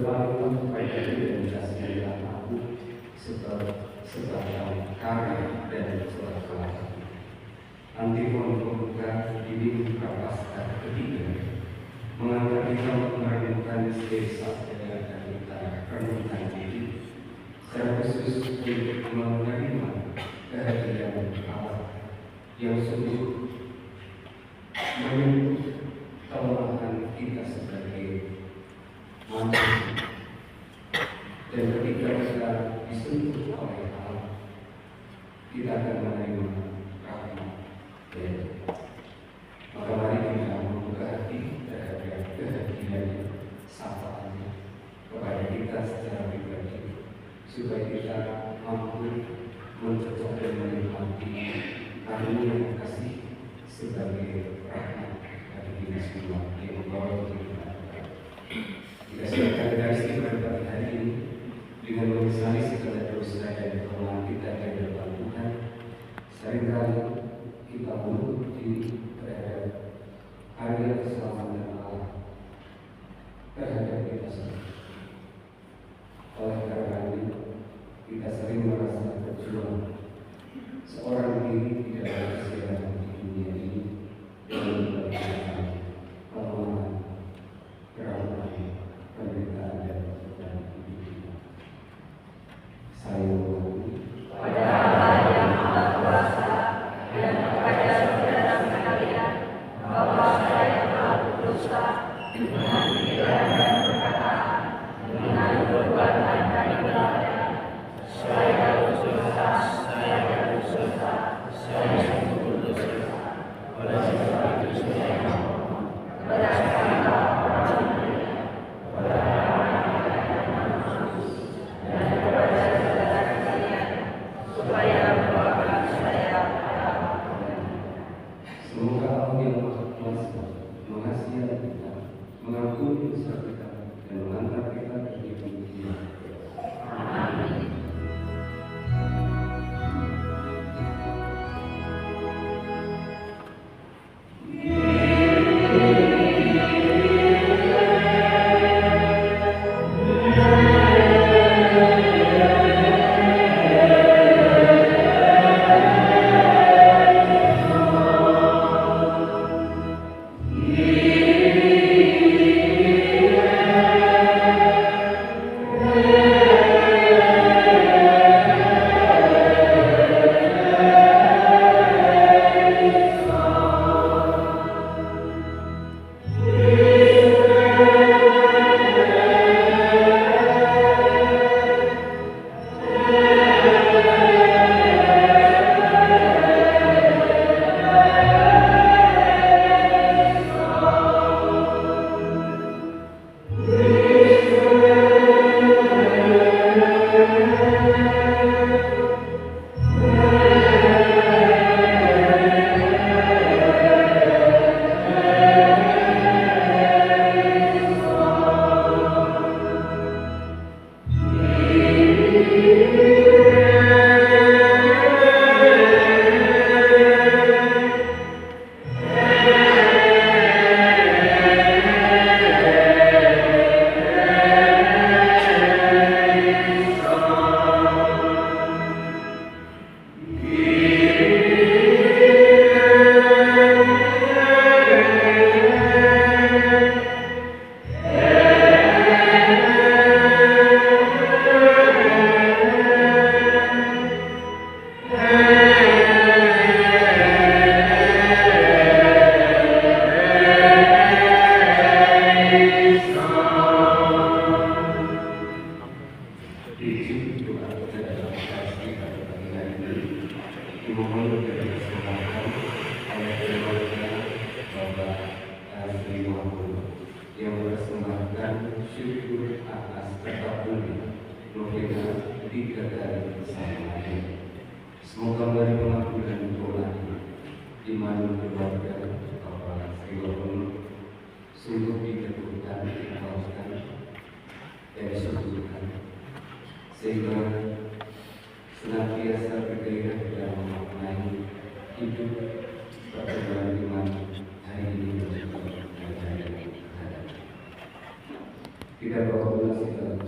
berlalu pada identitas yang aku sebagai karya dan selama Antifon pembuka dinding Prapaskah ketiga mengangkat kita merenungkan desa dan kita renungkan diri secara khusus untuk menerima kehadiran Allah yang sungguh menyentuh kelemahan kita sebagai manusia, dan ketika kita disentuh oleh Allah, kita akan menerima rahmat dan maka mari kita membuka hati terhadap kehadiran syafaatnya kepada kita secara pribadi, supaya kita mampu mencocok dan menikmati karunia kasih sebagai rahmat dari kita semua yang membawa kita. Kita silakan dari istighfar pada hari ini dengan menyesali segala dosa dan kelemahan kita di hadapan Tuhan. Seringkali kita menutup diri terhadap karya keselamatan Allah terhadap kita sendiri. Oleh karena itu, kita sering merasa berjuang seorang diri di dalam kesehatan di dunia ini dengan berbagai kelemahan, keramahan, penderitaan dan kesulitan hidup kita. Saya mengakui pada Allah yang Maha Kuasa dan kepada saudara sekalian bahwa saya telah berdosa dengan pikiran dan perkataan, dengan perbuatan dan ibadah. Saya berdosa, saya sungguh berdosa. Oleh sebab itu saya mohon berdasarkan orang mulia, kepada anak-anak yang khusus, dan kepada saudara sekalian, supaya mendoakan saya pada Allah. Semoga Allah yang Maha Kuasa mengasihi kita, mengampuni dosa kita, dan mengantar kita ke hidup yang amin. Kita berkoordinasi dalam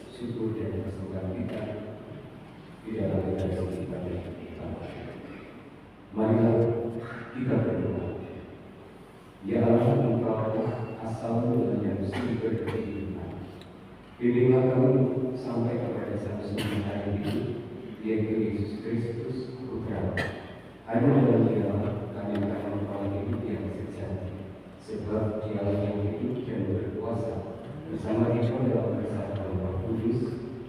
syukur dan kesembuhan kita di dalam redaksi kita. Marilah kita berdoa. Ya Allah, Engkau asal mulanya sumber kehidupan. Pilihlah kami sampai kepada satu hari ini, yaitu Yesus Kristus, Putra. Hanya dalam Dia kami akan memperoleh hidup yang sejati, sebab Dialah yang hidup dan berkuasa bersama kita dalam persatuan Roh Kudus,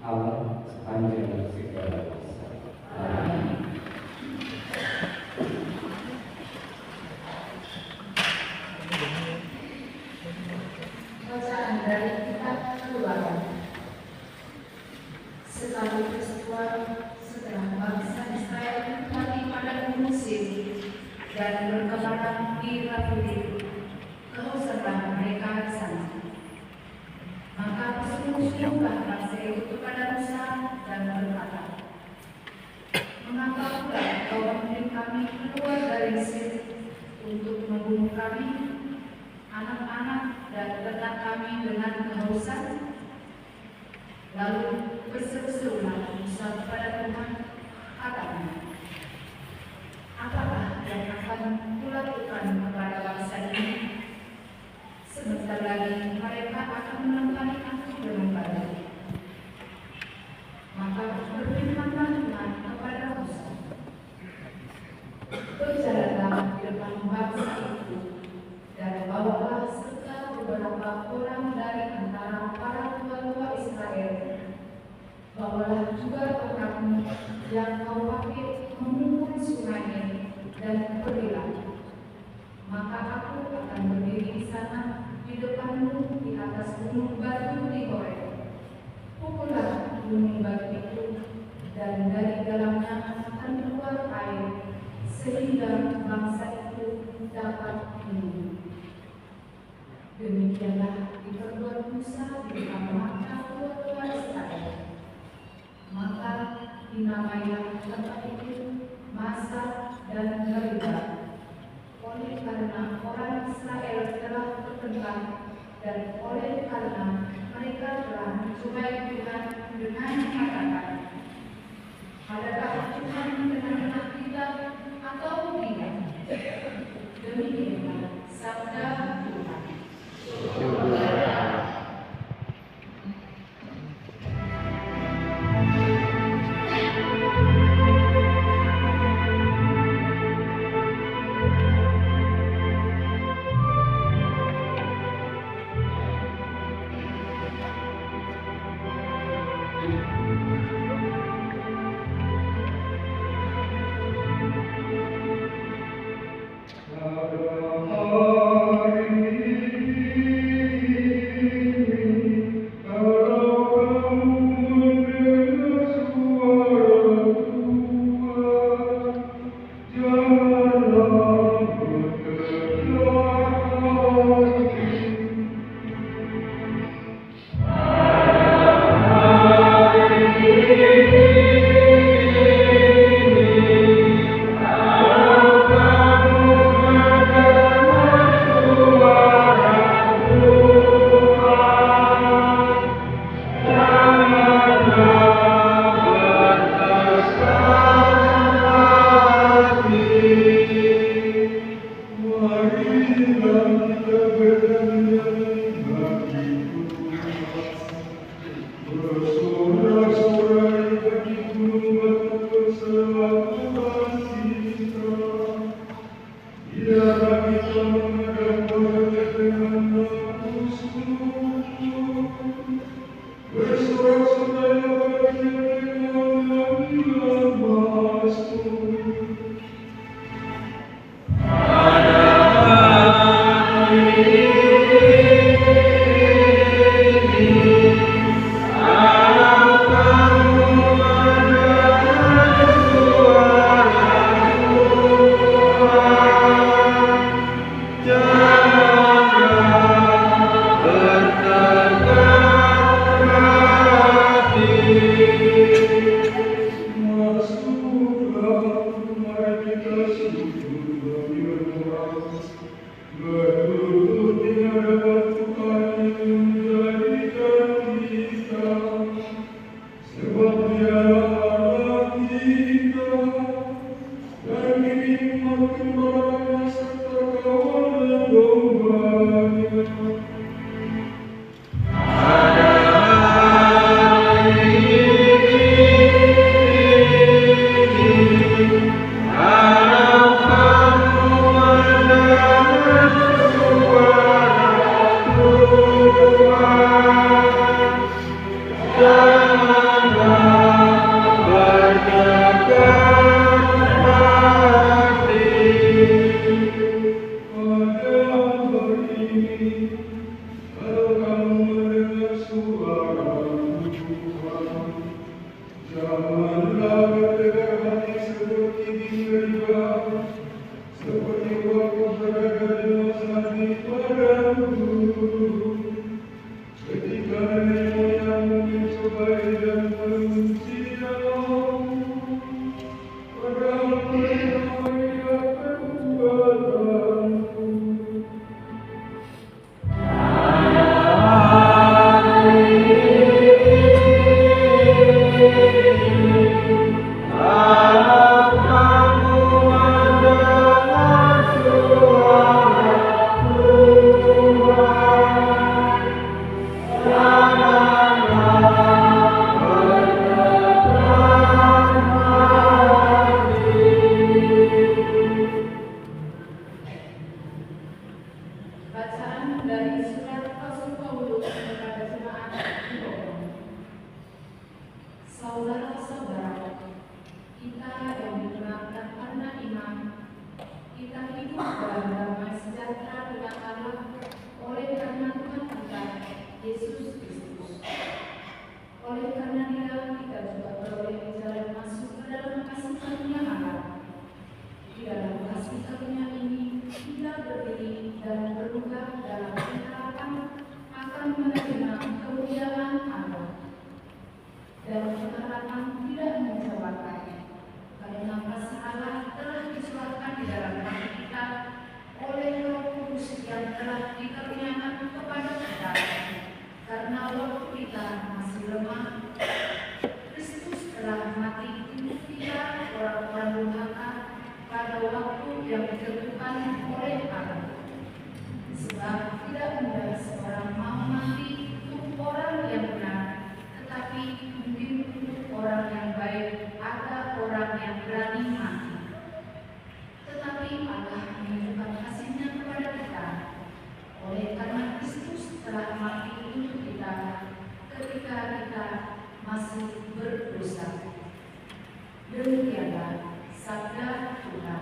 Allah sepanjang segala masa. Amin. Bacaan dari Kitab Keluaran. Sekali peristiwa setelah bangsa Israel kembali pada Mesir dan berkembang di Rafidim, kehausan mereka di sana. Maka bersungguh-sungguhlah bangsa itu kepada Musa dan berkata, "Mengapa pula kau mengirim kami keluar dari Mesir untuk membunuh kami, anak-anak dan ternak kami dengan kehausan?" Lalu berseru-serulah Musa kepada Tuhan, katanya, "Apakah yang akan kulakukan kepada bangsa ini? Sebentar lagi mereka akan melempari aku dengan batu." Maka berfirmanlah Tuhan kepada Musa, "Berjalanlah di depan bangsa itu dan bawalah serta beberapa orang dari antara para tua-tua Israel. Bawalah juga tongkatmu yang kau pakai memukul sungai ini, dan pergilah. Maka aku akan berdiri di sana di depanmu di atas gunung batu di Horeb. Pukullah gunung batu itu, dan dari dalamnya akan keluar air, sehingga bangsa itu dapat minum." Demikianlah diperbuat Musa di depan mata tua-tua Israel. Maka dinamailah tempat itu Masa dan Meriba, oleh karena orang Israel telah bertengkar dan oleh karena mereka telah mencobai Tuhan dengan mengatakan, "Adakah Tuhan benar-benar kita atau tidak?" Demikianlah sabda Tuhan. Berterima kasih. Bacaan dari surat Rasul Paulus kepada jemaat di Roma. Saudara-saudara, kita yang digelarkan karena iman, kita hidup dalam damai sejahtera dengan Allah oleh karena Tuhan kita, Yesus Kristus. Oleh karena Dia, kita juga beroleh jalan masuk ke dalam kasih karunia Allah. Di dalam kasih karunia ini, kita berdiri dan berbuka dalam pengharapan akan menerima kemuliaan Allah. Dan pengharapan tidak mengecewakan, karena kasih Allah telah dicurahkan di dalam hati kita oleh Roh Kudus yang telah dikaruniakan kepada kita. Karena waktu kita masih lemah, Kristus telah mati untuk kita orang-orang durhaka pada waktu yang ditentukan oleh Allah. Sebab tidak mudah seorang mau mati untuk orang yang benar, tetapi mungkin untuk orang yang baik ada orang yang berani mati. Tetapi Allah menunjukkan kasih-Nya kepada kita, oleh karena Kristus telah mati untuk kita ketika kita masih berdosa. Demikianlah sabda Tuhan.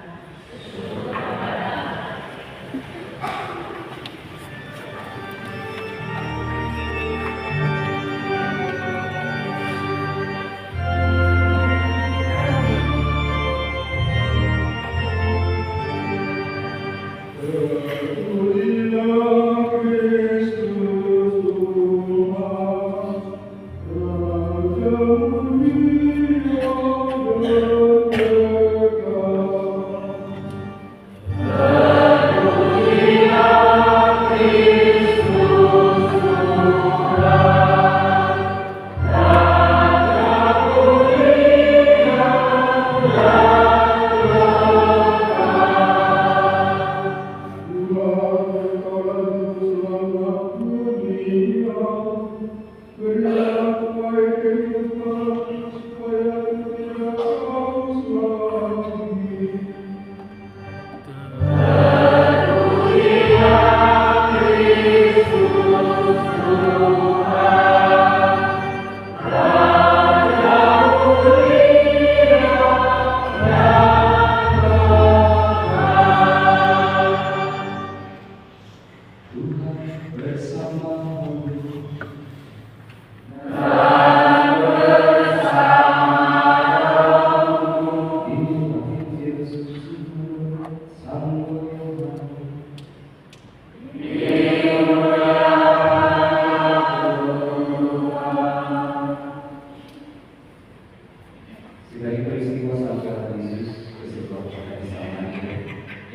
Dari peristiwa sabda Yesus ke sebuah kota di Samaria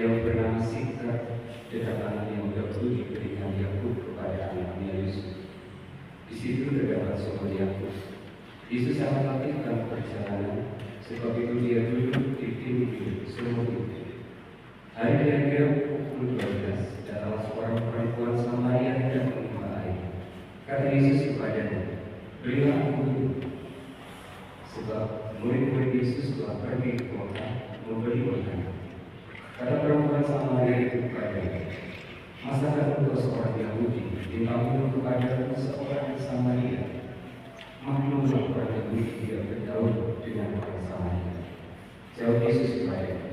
yang bernama Sikar, kedatangan yang dahulu diberikan Yakub kepada anaknya Yusuf. Di situ terdapat sumur Yakub. Yesus sangat melakukan perjalanan, sebab itu dia duduk di pintu sumur itu. Hari kira-kira pukul 12, datanglah seorang perempuan Samaria yang menimba air. Kata Yesus kepadanya, "Berilah aku minum." Sebab murid-murid Yesus telah pergi ke kota membeli makanan. Kata perempuan Samaria itu kepadanya, "Masakan engkau seorang Yahudi minta minum kepada seorang Samaria?" Maklumlah orang Yahudi tidak bergaul dengan orang Samaria. Jawab Yesus kepadanya,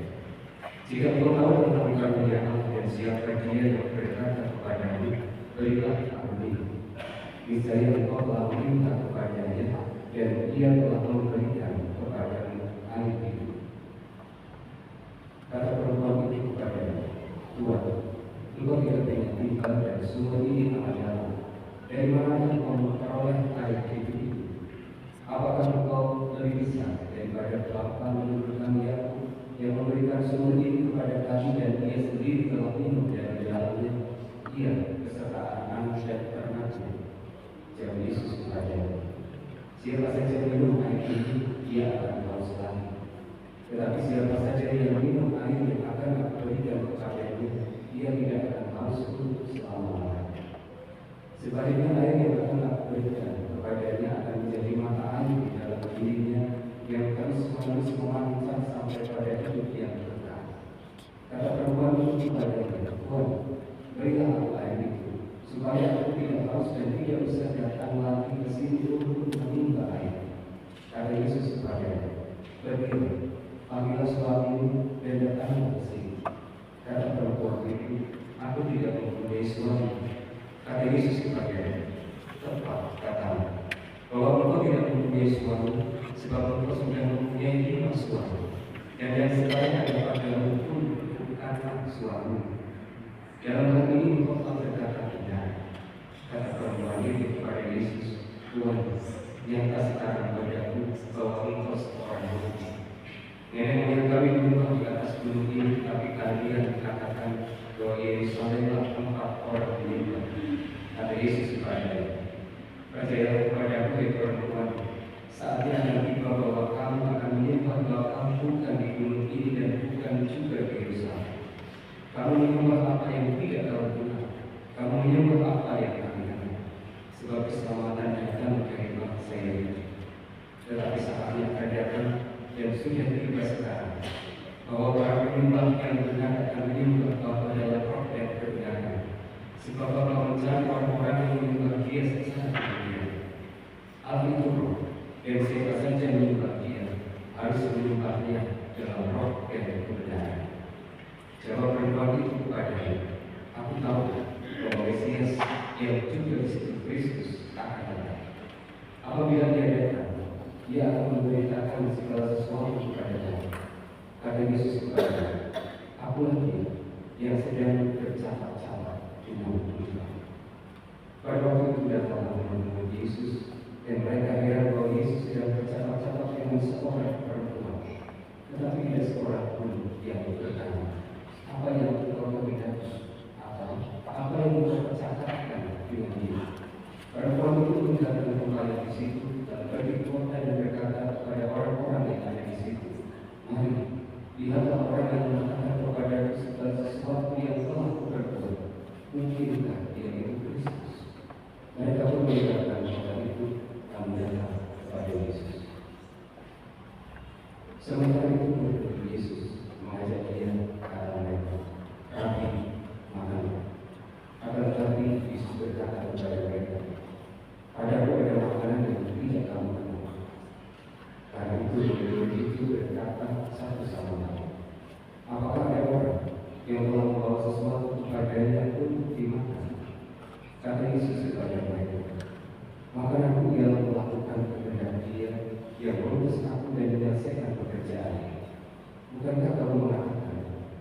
"Jika engkau tahu tentang karunia Allah dan siapa Dia yang berkata kepadamu, berilah aku minum, niscaya engkau telah meminta kepadanya dan Dia telah memberikan kepadamu air hidup." Kata perempuan itu kepadanya, "Tuhan, engkau tidak punya timbal dan sumur ini amat dalam, Dari mana engkau memperoleh air hidup itu? Apakah engkau lebih bisa daripada Bapa menurut kami Yakub yang memberikan sumber ini kepada kami dan ia sendiri telah minum dari dalamnya, ia beserta anak dan ternaknya? Jawab Yesus kepadanya, siapa saja minum air ini, ia akan haus lagi. Tetapi siapa saja yang minum air yang akan aku berikan kepadanya, ia tidak akan haus untuk selama-lamanya. Sebaliknya air yang akan aku berikan kepadanya akan menjadi mata air di dalam dirinya yang terus-menerus memancar sampai pada hidup yang kekal. Kata perempuan itu kepadanya, Tuhan, berilah aku air itu, supaya aku tidak haus dan tidak usah datang lagi ke sini untuk menimba air. Kata Yesus kepadanya, pergilah, panggillah suamimu dan datanglah ke sini. Kata perempuan itu, aku tidak mempunyai suami. Kata Yesus kepadanya, tepat katamu, bahwa engkau tidak mempunyai suami, sebab engkau sudah mempunyai 5 suami, dan yang sekarang adalah pun anak suami. Dalam hal ini engkau telah berkata benar. Kata perempuan itu kepada Yesus, Tuhan, nyata sekarang padaku bahwa engkau seorang nabi. Nenek moyang kami menyembah di atas gunung ini, tapi kalian katakan bahwa Yerusalemlah tempat orang menyembah. Kata Yesus kepadanya, percayalah kepadaku hai perempuan, saatnya akan tiba bahwa kamu akan menyembah Bapa bukan di gunung ini dan bukan juga di Yerusalem. Kamu menyembah apa yang tidak tahu benar, kamu menyembah apa yang aneh-aneh, sebab keselamatan datang dari bangsa Yahudi. Tetapi saatnya akan datang dan sudah tiba sekarang, bahwa para penyembah yang benar akan menyembah Bapa dalam roh dan kebenaran. Sebab Bapa mencari orang-orang yang menyembah Dia secara benar. Hal itu roh, dan siapa saja menyembah Dia harus menyembahnya dalam roh dan kebenaran. Jawab perempuan itu kepadanya, aku tahu bahwa Mesias yang juga disebut Kristus akan datang. Apabila Dia datang, Dia akan memberitakan segala sesuatu kepada kami. Kata Yesus kepadanya, akulah Dia yang sedang bercakap-cakap dengan kita. Pada waktu itu datanglah menemui Yesus, dan mereka heran bahwa Yesus sedang bercakap-cakap dengan seorang perempuan. Tetapi tidak seorang pun yang bertanya, apa yang engkau kehendaki? Atau apa yang engkau percakapkan dengan Dia? Perempuan itu meninggalkan kembali di situ dan pergi ke kota dan berkata kepada orang-orang yang ada di situ, mari, lihatlah orang yang mengatakan kepadaku segala sesuatu yang telah kuperbuat. Mungkinkah Dia itu Kristus? Mereka pun meninggalkan kota itu dan datang kepada Yesus. Sementara itu murid Yesus mengajak Dia ke arah mereka, Rabi, makan. Akan tetapi Yesus berkata kepada mereka, padaku ada makanan yang tidak kamu kenal. Karena itu murid itu berkata satu sama lain, apakah ada orang yang telah membawa sesuatu kepadanya untuk dimakan? Kata Yesus kepada mereka, makananku ialah melakukan kehendak Dia yang mengutus aku dan menyelesaikan pekerjaannya. Bukankah kamu mengatakan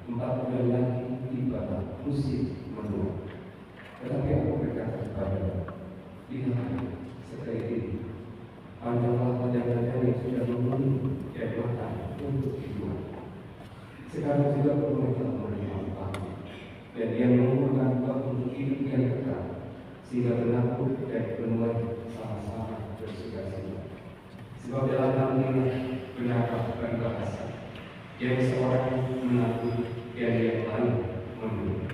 4 bulan lagi tibalah musim menuai? Tetapi aku berkata kepadamu, lihatlah seperti ini, pandanglah ladang-ladang yang sudah menguning dan matang untuk dibuat. Sekarang juga belum telah menerima upahnya, dan Dia mengumpulkan upah untuk hidup yang kekal, sehingga menabur dan menuai sama-sama bersuka-cita. Sebab dalam hal ini benarkah peribahasa, yang seorang menabur dan yang lain menuai.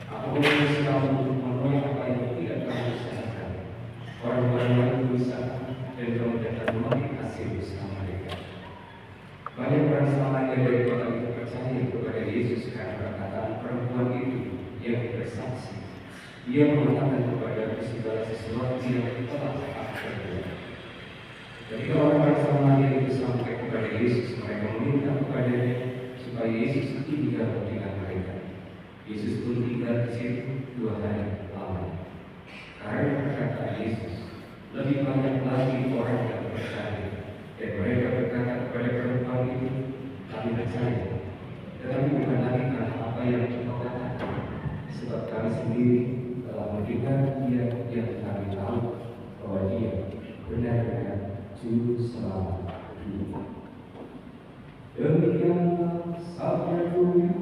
Aku mengutus kamu untuk menuai apa yang tidak kamu usahakan. Orang-orang lain berusaha dan kamu datang memetik hasil usaha mereka. Banyak orang Samaria dari kota itu percaya kepada Yesus karena perkataan perempuan itu yang bersaksi. Dia mengatakan kepada segala sesuatu yang telah aku perbuat. Ketika orang-orang Samaria itu sampai kepada Yesus, mereka meminta kepadanya supaya Yesus tinggal dengan mereka. Yesus pun tinggal di situ 2 hari lamanya. Karena perkataan Yesus, lebih banyak lagi orang yang percaya. Dan mereka berkata kepada perempuan itu, kami percaya, tetapi bukan lagi karena apa yang engkau katakan, sebab kami sendiri telah mendengar Dia yang kami Juru Selamat dunia. Demikianlah sabda Tuhan.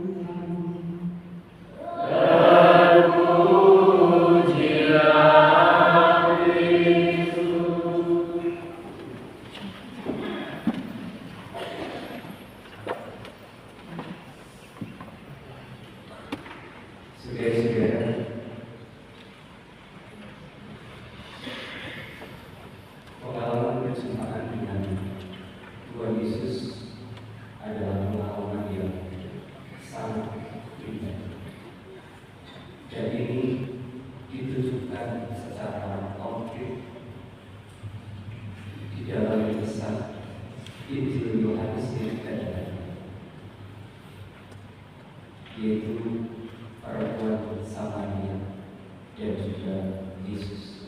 Saudara-saudara, pengalaman berjumpa dengan Tuhan Yesus adalah pengalaman yang sangat pribadi. Dan ini ditujukan secara konkret di dalam kisah Injil Yohanes yang kedua, yaitu perempuan Samaria dan juga Yesus.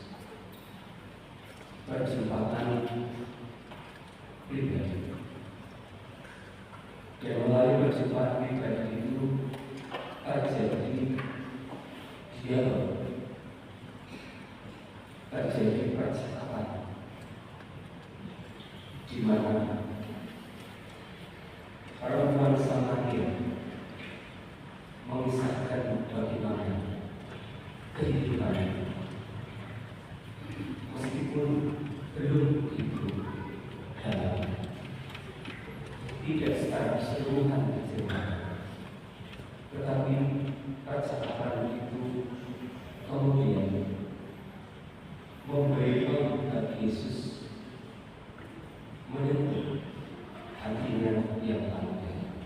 Perjumpaan pribadi. Dan melalui perjumpaan pribadi itu terjadi dialog, terjadi percakapan, di mana perempuan Samaria mengisahkan bagaimana kehidupannya, meskipun belum itu dalam, tidak secara keseluruhan diceritakan, tetapi percakapan itu kemudian memberi bagi Yesus menyentuh hatinya yang paling dalam.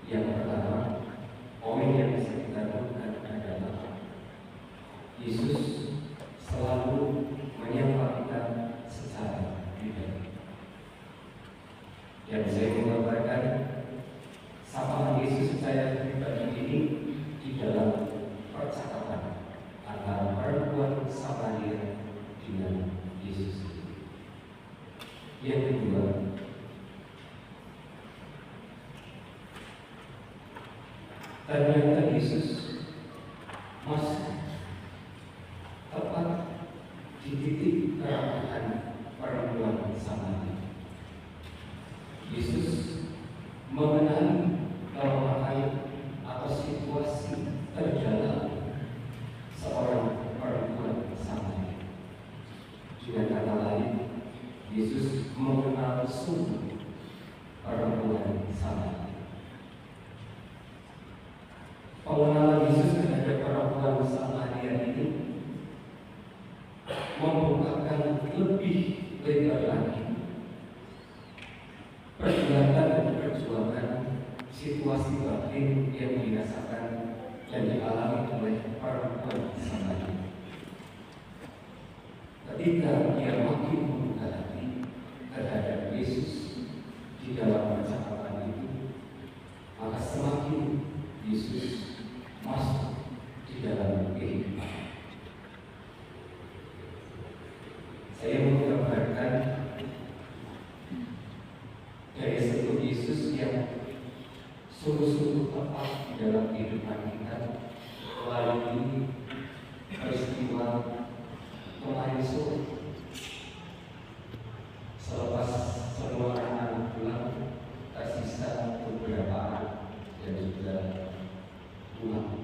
Yang pertama, poin yang bisa kita lakukan adalah Yesus selalu menyapa kita secara pribadi. Dan saya menggambarkan sapaan Yesus secara pribadi ini di dalam percakapan antara perempuan Samaria dengan Yesus. Yang kedua, ternyata Yesus masih tepat di titik keramaian perempuan Samaria. Yesus mengenali kelemahan atau situasi terdalam seorang perempuan Samaria. Dengan kata lain, Yesus mengenal sungguh perempuan Samaria. Pengenalan Yesus terhadap perempuan Samaria ini membukakan lebih lebar lagi pergulatan dan perjuangan situasi batin yang dirasakan dan dialami oleh perempuan Samaria. Ketika dia makin membuka hati terhadap Yesus di dalam percakapan itu, maka semakin Yesus masuk di dalam kehidupan. Saya menggambarkan dari satu Yesus yang sungguh-sungguh tepat di dalam kehidupan kita melalui peristiwa kemarin sore. Selepas semua anak pulang, tersisa beberapa anak dan juga pulang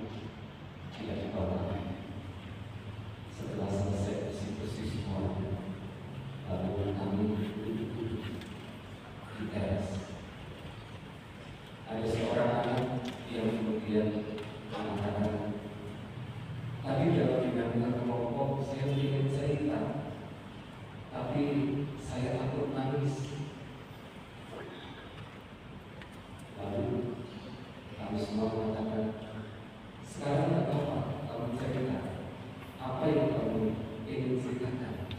tidak dibawa. Setelah selesai diskusi semuanya, lalu kami duduk di teras. Ada seorang anak yang kemudian mengatakan, tadi dalam dinamika kelompok saya ingin cerita, tapi saya takut nangis. Lalu kami semua mengatakan, sekarang tidak apa-apa, kamu cerita apa yang kamu ingin ceritakan.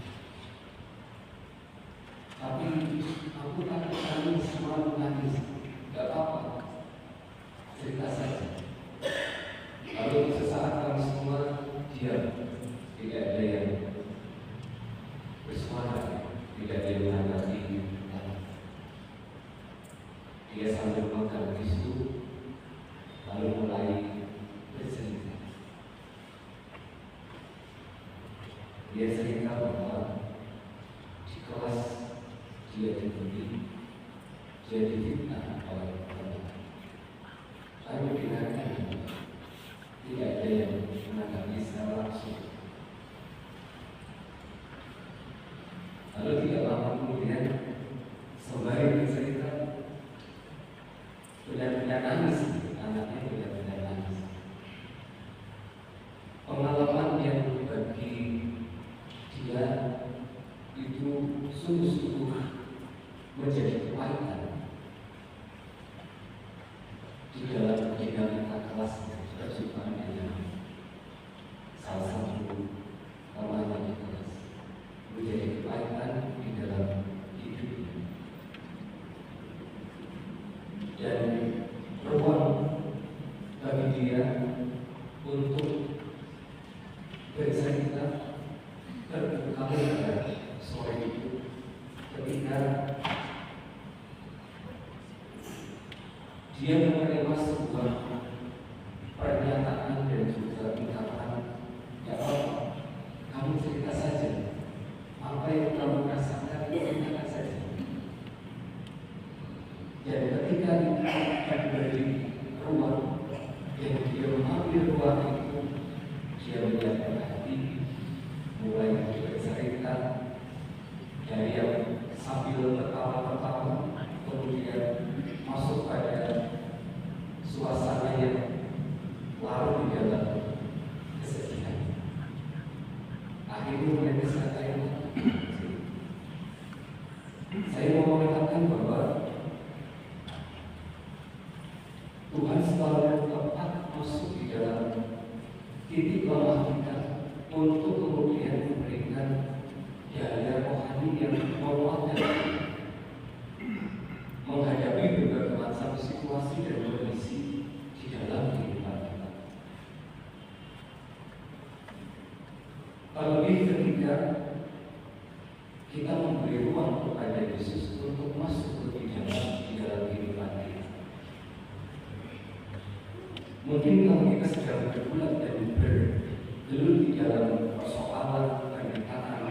Tapi aku takut nangis, malu nangis. Tidak apa-apa, cerita saja. Lalu sesaat kami semua diam, tidak ada yang bersuara, tidak ada yang menanggapi. Dia sambil memegang tisu, lalu mulai bercerita. Dia cerita bahwa di kelas dia dibully, dia difitnah oleh teman. Lalu dengarkan, tidak ada yang menanggapi secara langsung. Lalu tidak lama kemudian sembari bercerita, benar-benar nangis, anaknya benar-benar nangis. Pengalaman yang bagi dia itu sungguh-sungguh menjadi kepahitan di dalam dinamika kelas perjumpaan dengan salah satu temannya di kelas, menjadi kepahitan di dalam hidupnya. Dan ruang bagi dia untuk bercerita terbuka pada sore itu ketika dia menerima sebuah pernyataan dan juga ungkapan, ya Allah, kamu cerita saja apa yang kamu rasakan, ceritakan saja. Dan ketika dia beri ruang dan dia mengambil ruang itu, dia menyiapkan hati, mulai bercerita dari yang sambil tertawa-tertawa, kemudian masuk pada suasana yang larut di dalam kesedihan. Akhirnya mereka katakan, saya mau mengatakan bahwa Tuhan selalu tepat masuk di dalam titik lemah kita untuk kemudian memberikan daya rohani yang menguatkan menghadapi berbagai macam situasi dan kondisi di dalam kehidupan kita. Terlebih ketika kita memberi ruang kepada Yesus untuk masuk lebih dalam di dalam kehidupan kita. Mungkin kalau kita sedang bergulat dan bergelut di dalam persoalan, pendekatan,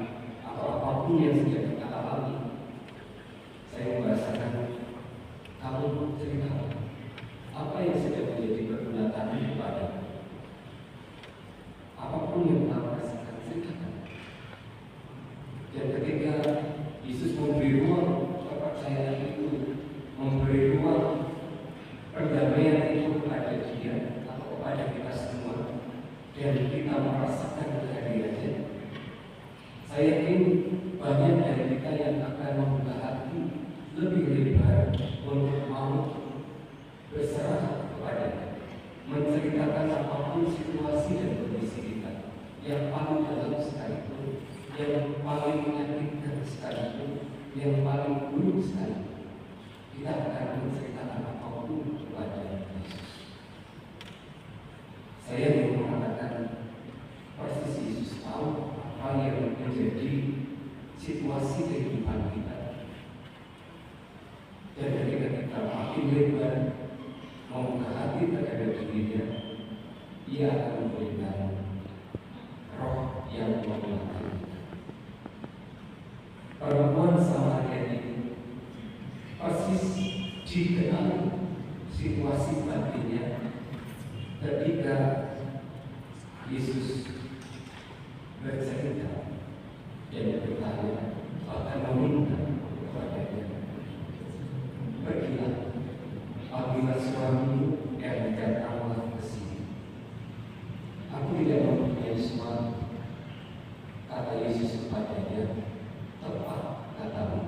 atau apapun yang sedang kita alami, saya membahasakan, kamu cerita apa yang sedang menjadi pergulatan kepada apapun yang kamu rasakan, ceritakan. Dan ketika Yesus memberi ruang kepercayaan itu, memberi ruang perdamaian itu kepada dia atau kepada kita semua, dan kita merasakan kehadirannya, saya yakin banyak dari kita yang akan membuka hati lebih lebar untuk mau berserah kepadanya, menceritakan apapun situasi dan kondisi kita, yang paling dalam sekalipun, yang paling menyakitkan sekalipun, yang paling buruk sekalipun, kita akan menceritakan apapun kepada Yesus. Saya ingin mengatakan persis Yesus tahu apa yang menjadi situasi kehidupan kita. Dan ketika kita makin lebar membuka hati terhadap dirinya, Ia akan memberikan roh yang menguatkan kita. Perempuan Samaria ini persis dikenal situasi batinnya ketika Yesus bercerita dan bertanya, bahkan meminta kepadanya, pergilah, panggillah suamimu dan datanglah ke sini. Aku tidak mempunyai suami, kata Yesus kepadanya. Tepat katamu,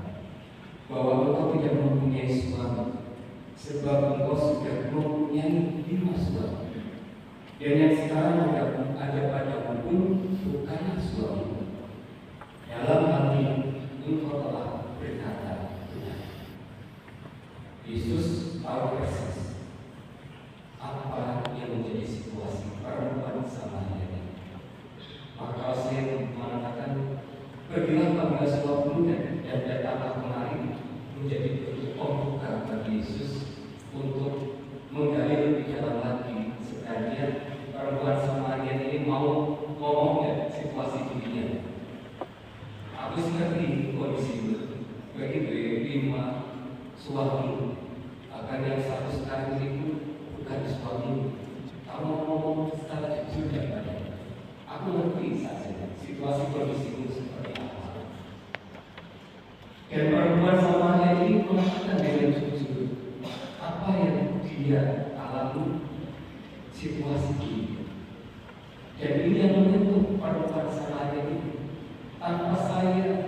bahwa engkau tidak mempunyai suami, sebab engkau sudah mempunyai 5 suami, dan yang sekarang ada padamu pun bukanlah suami. Dalam hal ini engkau telah berkata benar. Yesus tahu persis apa yang menjadi situasi perempuan Samaria ini. Maka saya mengatakan, pergilah panggil suamimu dan datanglah kemari, menjadi bentuk pembuka bagi Yesus untuk menggali lebih dalam lagi sebenarnya perempuan Samaria ini mau ngomong ya situasi dirinya. Aku sih ngerti kondisi diterima suami, agar yang satu sekarang itu bukan suami. Kamu ngomong secara jujur dan baik. Aku ngerti saja situasi kondisimu seperti apa. Dan perempuan Samaria ini mengatakan dengan jujur apa yang dia alami situasi ini. Dan ini yang menyentuh perempuan Samaria ini. Tanpa saya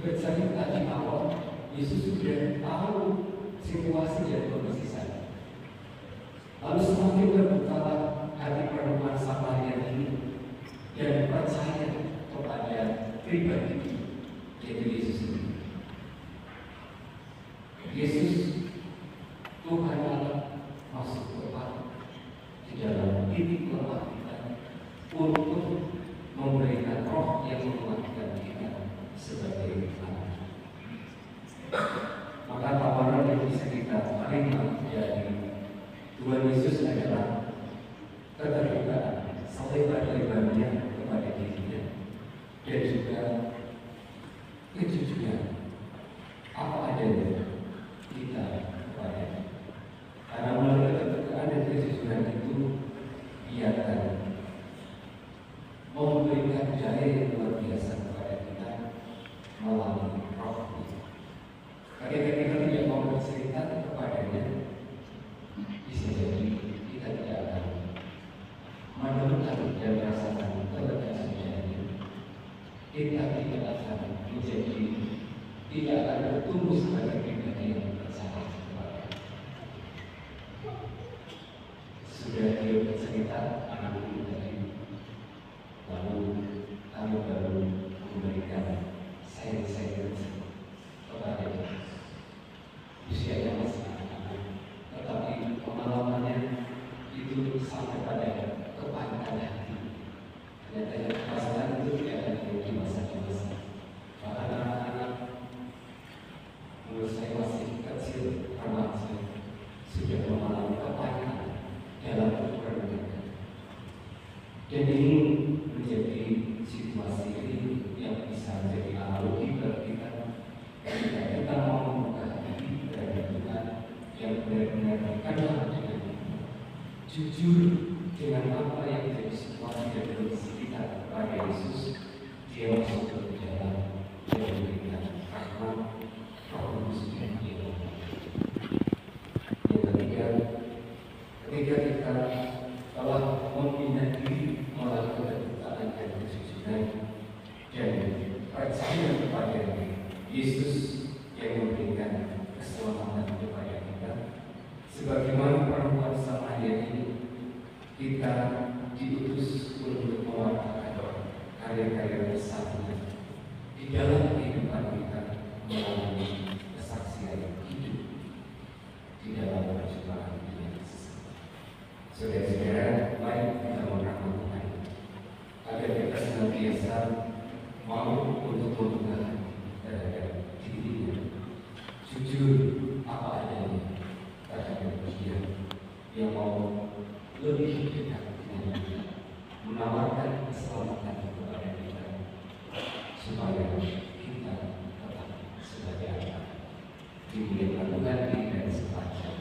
bercerita di awal, Yesus sudah tahu situasi dan kondisi saya. Lalu semakin terbukalah hati perempuan Samaria ini dan percaya kepada pribadi yaitu Yesus ini. Yesus Tuhan Allah masuk tepat di dalam titik lemah kita untuk memberikan roh yang menguatkan kita sebagai anak. Maka tawaran yang bisa kita terima dari Tuhan Yesus adalah keterbukaan selebar-lebarnya kepada dirinya dan juga kejujuran apa adanya kita kepadanya. Karena melalui keterbukaan dan kejujuran itu ia akan memberikan daya yang luar biasa kepada kita melalui roh. Ketika kita tidak mau bercerita kepadanya, bisa jadi kita tidak akan menemukan dan merasakan kelegaan sejati. Kita tidak akan menjadi, tidak akan bertumbuh sebagai pribadi yang percaya kepada. Sudah dia bercerita anak itu tadi, lalu kami baru memberikan sayang-sayang kepada dia. Usianya masih anak-anak, tetapi pengalamannya itu sampai pada kepahitan hati. Ternyata perasaan itu tidak ada di masa-masa. Bahkan anak-anak menurut saya masih kecil, remaja, sudah mengalami kepahitan dalam kehidupan mereka. Dan ini menjadi situasi ini yang bisa menjadi analogi bagi kita ketika kita mau membuka hati terhadap Tuhan yang benar-benar berkenaan dengan jujur dengan apa yang menjadi situasi dan kondisi kita kepada Yesus. Dia masuk ke dalam dan memberikan rahmat Roh Kudus dan Dia. Yang ketiga, ketika kita telah membina diri melalui keterbukaan dan kejujuran dan percaya kepada Yesus yang memberikan keselamatan kepada kita, sebagaimana perempuan Samaria ini, kita diutus untuk mewartakan karya-karya besarnya di dalam kehidupan kita melalui kesaksian hidup di dalam perjumpaan dengan sesama. Saudara-saudara, mari kita mengaku Tuhan agar kita senantiasa mau untuk membuka terhadap dirinya, jujur apa adanya terhadap Dia yang mau lebih dekat dengan kita, menawarkan keselamatan kepada kita supaya kita tetap sebagai anak dimuliakan Tuhan dan sepanjang.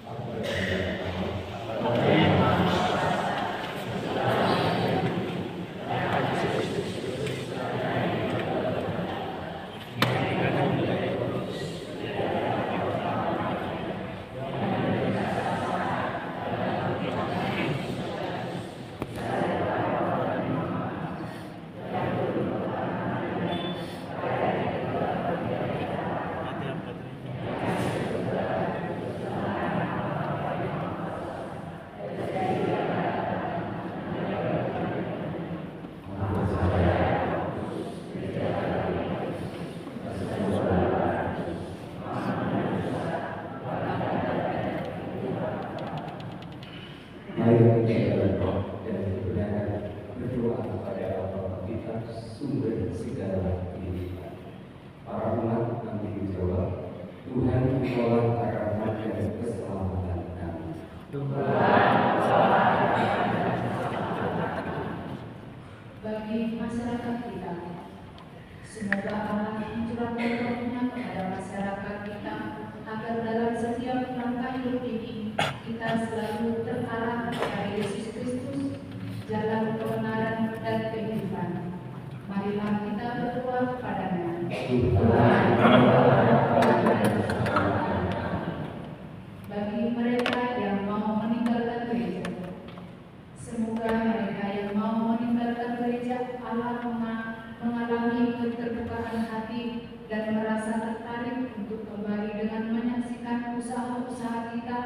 Aku berdoa. Mari kita berdoa dan kebenaran berdoa kepada Allah kita sumber segala kehidupan. Para umat nanti dijawab, Tuhan menolak rahmat dan keselamatan kami. Bagi masyarakat kita, Semoga Allah mencurahkan rohnya kepada masyarakat kita, agar dalam setiap langkah hidup ini kita selalu terarah kepada Yesus Kristus, jalan kebenaran dan kehidupan. Marilah kita berdoa kepadanya. Bagi mereka yang mau meninggalkan gereja, semoga mereka yang mau meninggalkan gereja, Allah mengalami keterbukaan hati dan merasa tertarik untuk kembali dengan menyaksikan usaha-usaha kita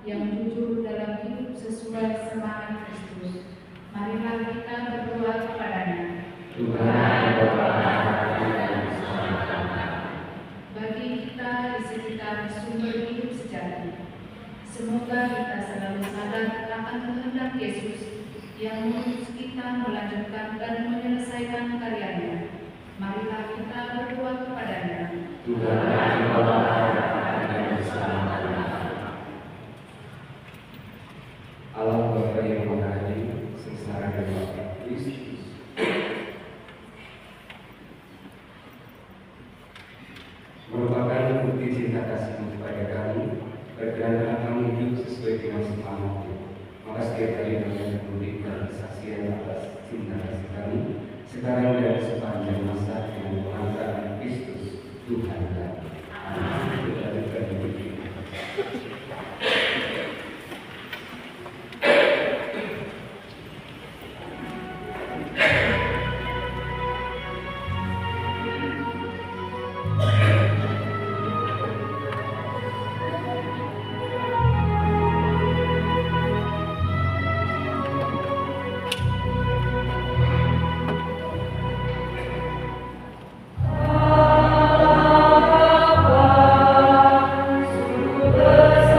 yang jujur dalam hidup sesuai semangat Kristus. Marilah kita berdoa kepadanya. Bagi kita di sekitar sumber hidup sejati, semoga kita selalu sadar akan kehendak Yesus yang mengutus kita melanjutkan dan menyelesaikan karyanya. Marilah kita berdoa kepadanya. Allah Bapa yang Maha Adil, sengsara dan Bapa Kristus, merupakan bukti cinta kasih kepada kami, berkenan kami hidup sesuai dengan semangatnya. Maka setiap kali kami memberikan kesaksian atas cinta kasih kami, sekarang dan sepanjang masa dengan pengangkatan Kristus Tuhan kami. Amin. Kita lanjutkan hidup kita. Bersama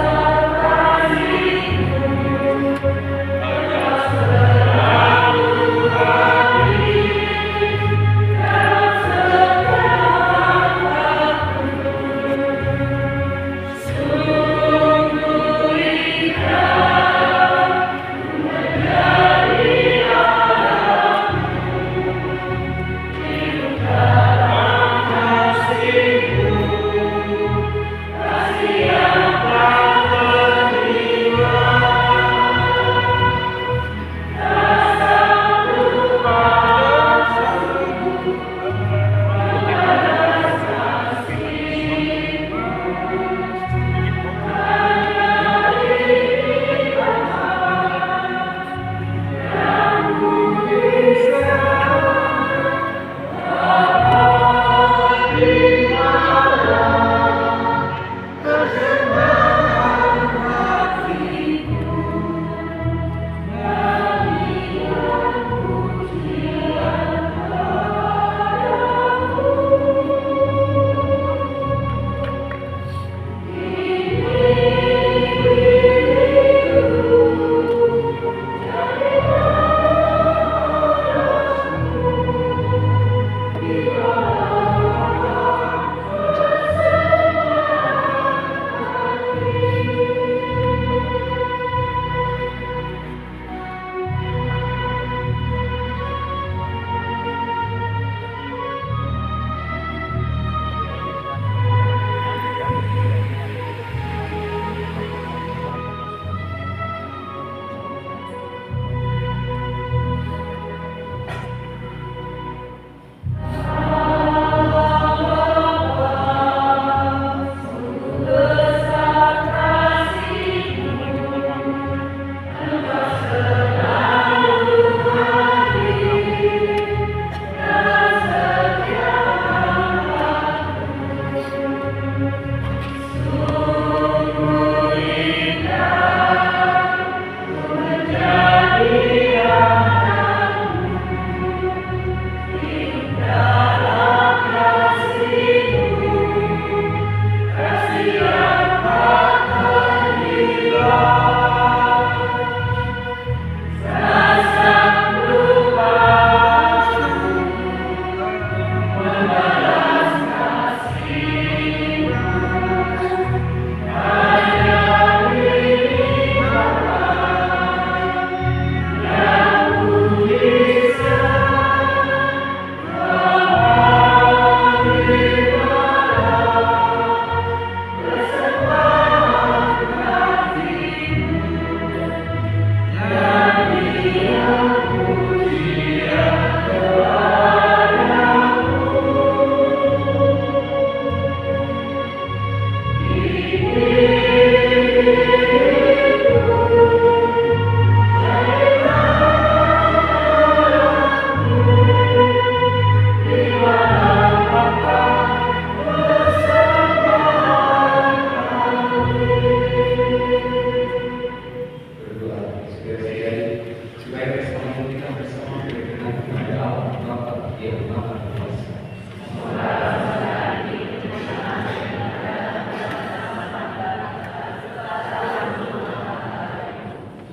yang maha kuasa.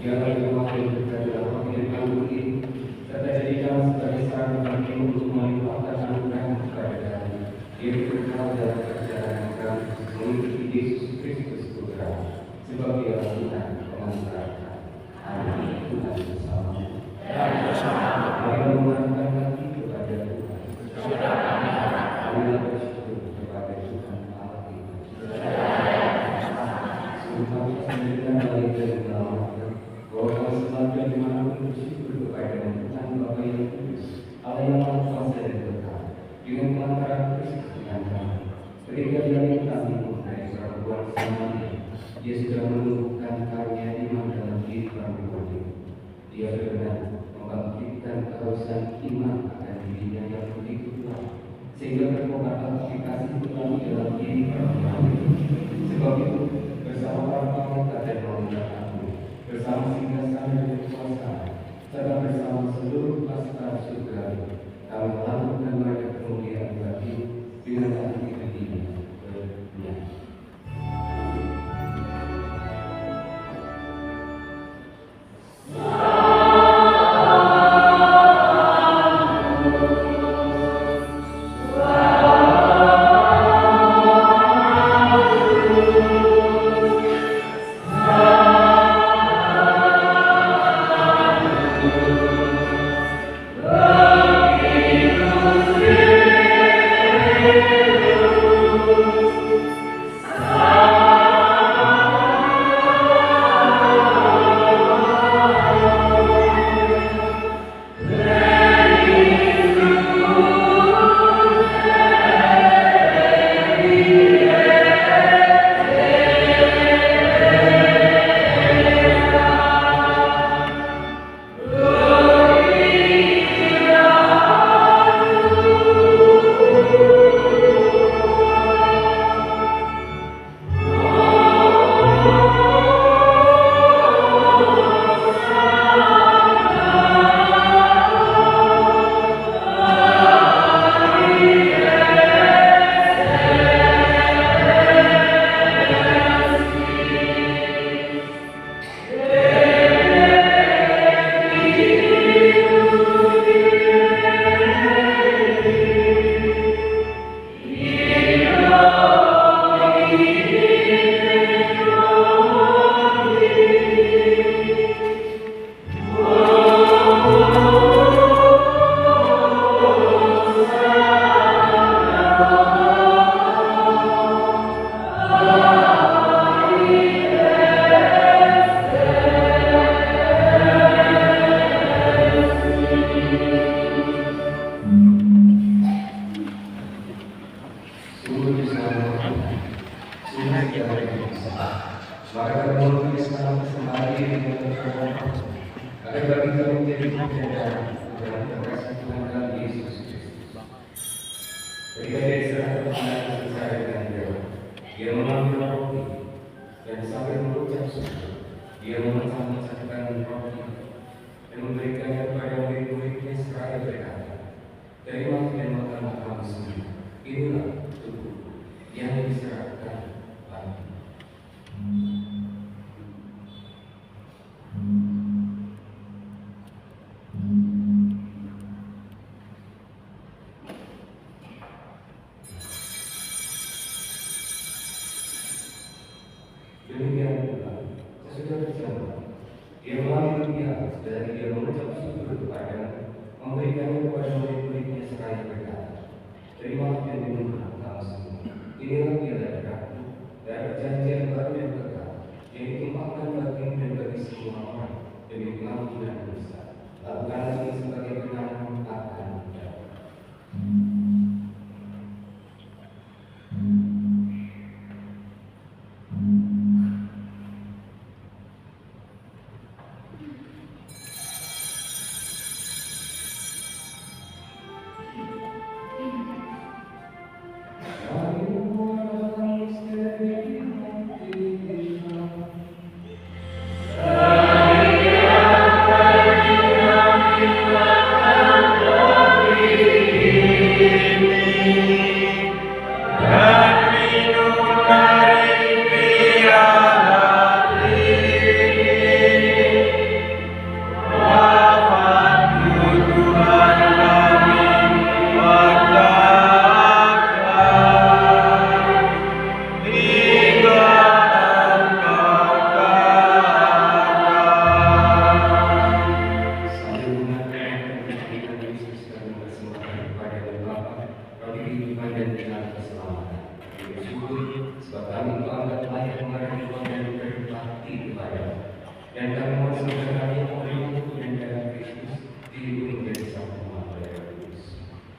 Jangan memakai berkat dalam pemilihan anggur ini, serta jadikan sebagai sarana bagi untuk melimpahkan anugerah kepada kami. Yang kekal dalam perjalanan kami mengikuti Yesus Kristus Putra, sebab Dia Tuhan pengantar kami. Amin. Tuhan bersamamu. Mari memohonkan hati kepada Tuhan. Marilah bersyukur kepada Tuhan Allah kita. Sumpah sendirian balik dari dalam bahwa kami selalu dimanapun bersyukur kepada Tuhan Bapa yang kudus, Allah yang maha kuasa dan berkah, dengan pengantaran Kristus dengan kami. Ketika Dia kami dari perempuan Samaria, Dia sudah menumbuhkan karunia iman dalam diri kami. Dia berkenan membangkitkan kehausan iman akan dirinya yang begitu kuat, sehingga berkobar aplikasi kami dalam diri kami. Sebab itu, bersama para malaikat dan malaikat agung, bersama singgasana dan kekuasaan, serta bersama seluruh pasukan surga, kami melakukan mereka kemuliaan bagi dengan hati berdiri bernyanyi.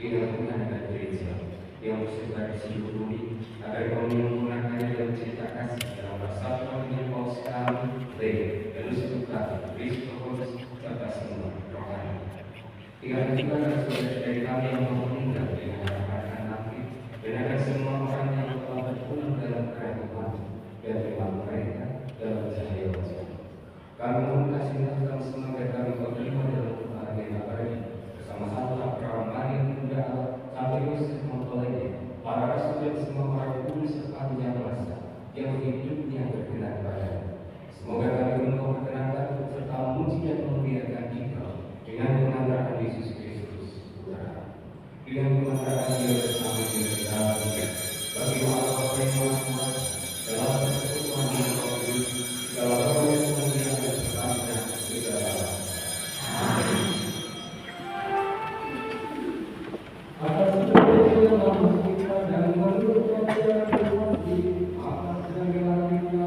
Tinggalkan dengan gereja yang bersebar di seluruh bumi, agar kami menggunakannya dalam cerita kasih dalam persatuan dengan Paus kami, Leo, Venus Tuhan, Kristus, serta semua rohani. Tinggalkan juga saudara dari kami yang mau meninggal dengan harapan nanti, dan agar semua orang yang telah berpulang dalam kerajaan dan firman mereka dalam cahaya wajah. Kami mempersilahkan semoga kami berterima dalam kebahagiaan abadi bersama satu perawan Maria Bunda Allah, sampai Yosef mempelainya, para rasul dan semua para kudus serta punya masa yang hidupnya berkenan padanya. Semoga kami memperkenankan serta memuji dan memuliakan Dikau dengan pengantaran Yesus Kristus Putra, dengan pengantaran Dia bersama dengan kita bagi Allah Bapa yang Maha Kuasa dalam persekutuan yang kudus, dalam roh yang mulia dan selamanya segala. Amin. Atas nama kita dan menurut ajaran Tuhan, atas segala kita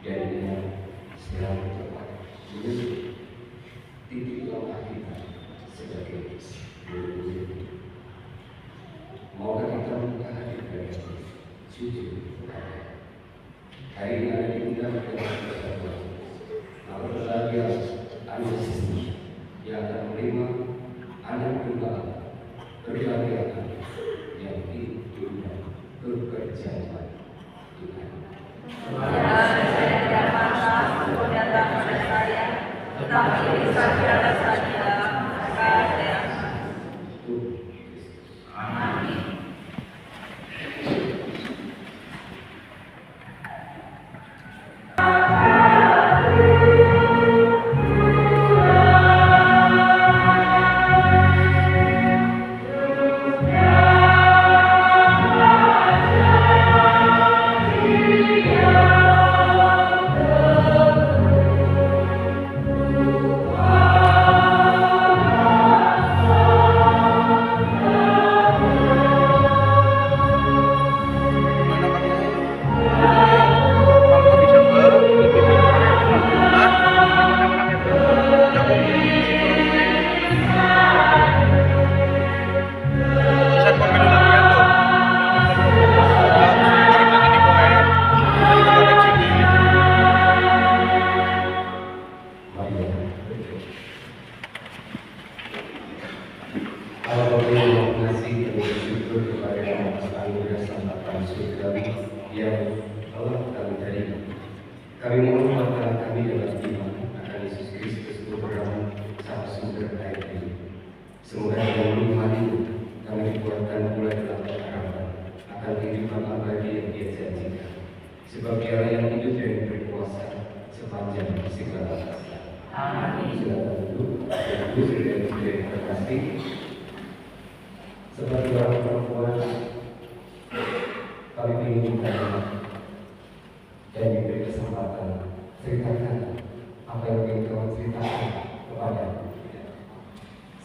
jadinya selalu tepat menuju titik langkah kita sebagai guru-guru. Maukah kita membuka hati kita jujur kepada hari ini ada diundang dengan persatuan. Maka berbahagia anak siswa yang akan menerima anak tunggal berbahagia yang diundang berperjamuan Tuhan. Saya tidak patah untuk datang pada saya, tetapi sabdalah saja, maka saya amin. Kami mohon maafkan kami dalam iman akan Yesus Kristus Tuhan Sang Sumber air hidup. Semoga dengan iman itu kami dikuatkan pula dalam harapan akan kehidupan abadi yang Dia janjikan. Sebab Dialah yang hidup dan berkuasa sepanjang segala masa. Amin. Silakan duduk. Ibu sudah terkasih. Sebagai orang perempuan, kami ingin bertanya dan diberi kesempatan ceritakan apa yang ingin kamu ceritakan kepada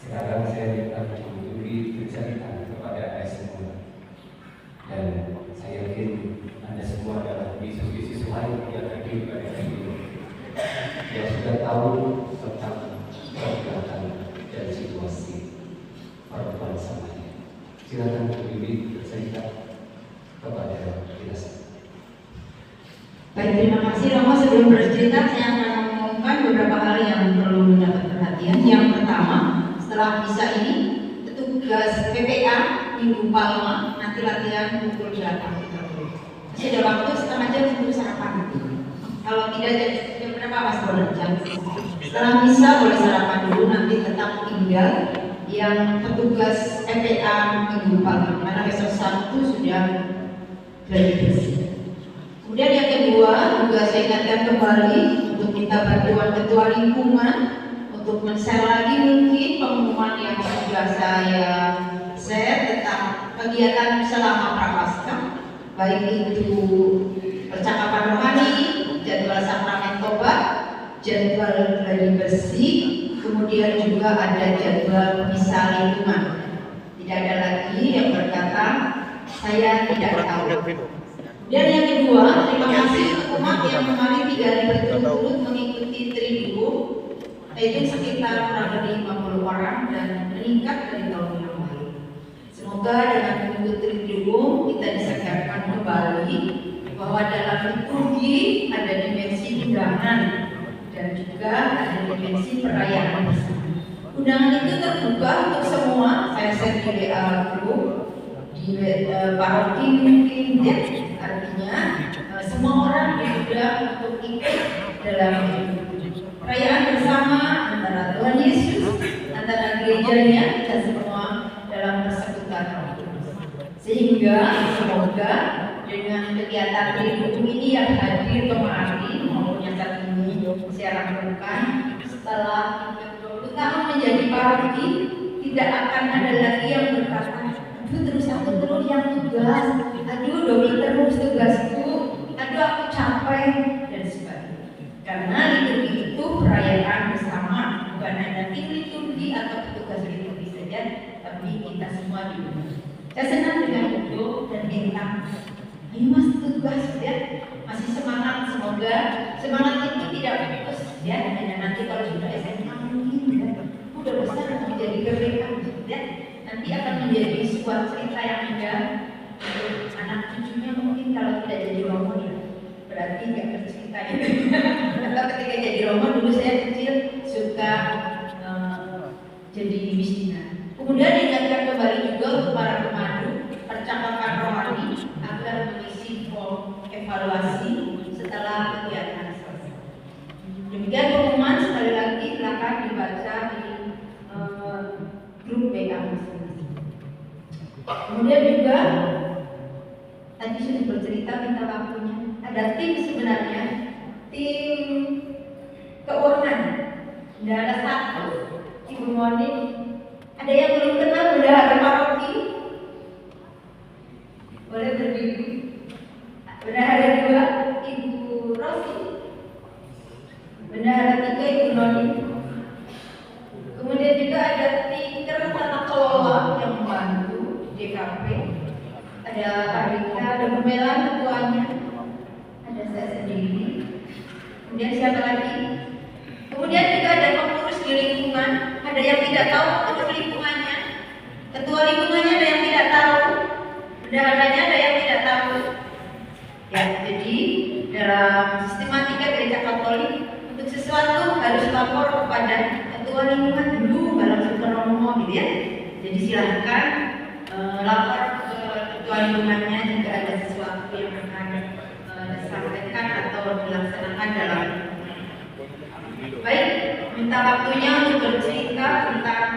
sekarang saya minta untuk bercerita kepada Anda semua, dan saya yakin Anda semua adalah Yesus lain yang hadir pada hari ini yang sudah tahu tentang pergerakan dan situasi perempuan Samaria. Silakan Bibi bercerita kepada kita semua. Baik, terima kasih Romo. Sebelum bercerita, saya akan mengumumkan beberapa hal yang perlu mendapat perhatian. Yang pertama, setelah misa ini, petugas PPA Minggu Palma nanti latihan pukul 8.30. Masih ada waktu setengah jam untuk sarapan. Kalau tidak, jam berapa Mas Bonan? Jam. Setelah misa boleh sarapan dulu, nanti tetap tinggal yang petugas PPA Minggu Palma, karena besok Sabtu sudah gladi bersih. Kemudian yang kedua, juga saya ingatkan kembali untuk minta bantuan ketua lingkungan untuk men-share lagi mungkin pengumuman yang sudah saya share tentang kegiatan selama Prapaskah, baik itu percakapan rohani, jadwal sakramen tobat, jadwal gladi bersih, kemudian juga ada jadwal misa lingkungan. Tidak ada lagi yang berkata saya tidak tahu. Dan yang kedua, terima kasih untuk umat yang kemarin 3 hari berturut-turut mengikuti Triduo, yaitu sekitar kurang lebih 50 orang dan meningkat dari tahun yang lalu. Semoga dengan mengikuti Triduo kita disegarkan kembali bahwa dalam liturgi ada dimensi undangan dan juga ada dimensi perayaan bersama. Undangan itu terbuka untuk semua. Saya share di WA group di paroki mungkin ya. Artinya semua orang diundang untuk ikut dalam perayaan bersama antara Tuhan Yesus, antara gerejanya dan semua dalam persekutuan Roh Kudus. Sehingga semoga dengan kegiatan Triduo ini yang hadir kemarin maupun yang saat ini saya lakukan setelah 20 tahun menjadi paroki, tidak akan ada lagi yang berkata, aduh terus aku terus yang tugas, aduh double terus tugasku, aduh aku capek dan sebagainya. Karena liturgi itu perayaan bersama, bukan hanya tim liturgi atau petugas liturgi saja, tapi kita semua diundang. Saya senang dengan itu dan bintang. Ayo mas tugas ya, masih semangat, semoga semangat itu tidak fokus ya, hanya nanti kalau sudah SMA mungkin ya, udah besar menjadi kebaikan ya, nanti akan menjadi sebuah cerita yang indah untuk anak cucunya mungkin kalau tidak jadi romo ya, berarti nggak bercerita ya. Atau ketika jadi romo dulu saya kecil suka jadi misinan. Kemudian diingatkan kembali juga untuk para pemandu percakapan rohani agar mengisi form evaluasi setelah kegiatan selesai. Demikian pengumuman, sekali lagi silakan dibaca di grup WA masing-masing. Kemudian juga tadi sudah bercerita minta waktunya. Ada tim sebenarnya, tim keuangan. Tidak ada satu. Ibu Moni, ada yang belum kenal bendahara paroki? Boleh berdiri. Bendahara 2, Ibu Rosi. Bendahara 3, Ibu Noni. Kemudian juga ada tinker tata kelola yang membantu DKP. Ada Arika, ada Pemela ketuanya. Ada saya sendiri. Kemudian siapa lagi? Kemudian juga ada pengurus di lingkungan. Ada yang tidak tahu pengurus lingkungannya. Ketua lingkungannya ada yang tidak tahu. Bendaharanya ada yang tidak tahu. Ya, jadi dalam sistematika gereja Katolik untuk sesuatu harus lapor kepada ketua lingkungan dulu, baru langsung ke romo gitu ya. Jadi silahkan lapor ke ketua lingkungannya jika ada sesuatu yang akan disampaikan atau dilaksanakan dalam. Baik, minta waktunya untuk bercerita tentang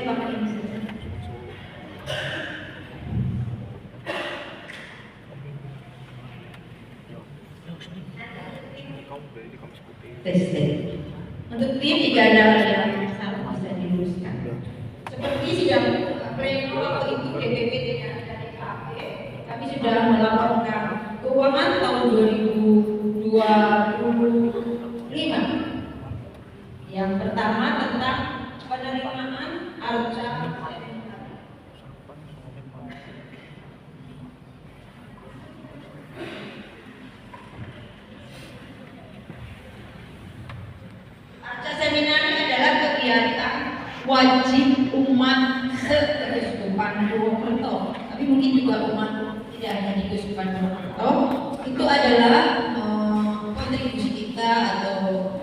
pakai ini saja. Tes. Untuk tim tidak ada yang salah bisa diluruskan. Seperti sidang pleno waktu itu DPP dengan DKP, kami sudah melaporkan keuangan tahun 2025. Yang pertama tentang penerimaan arca seminar adalah kegiatan wajib umat se-Keuskupan Purwokerto, tapi mungkin juga umat tidak hanya di Keuskupan Purwokerto. Itu adalah kontribusi kita atau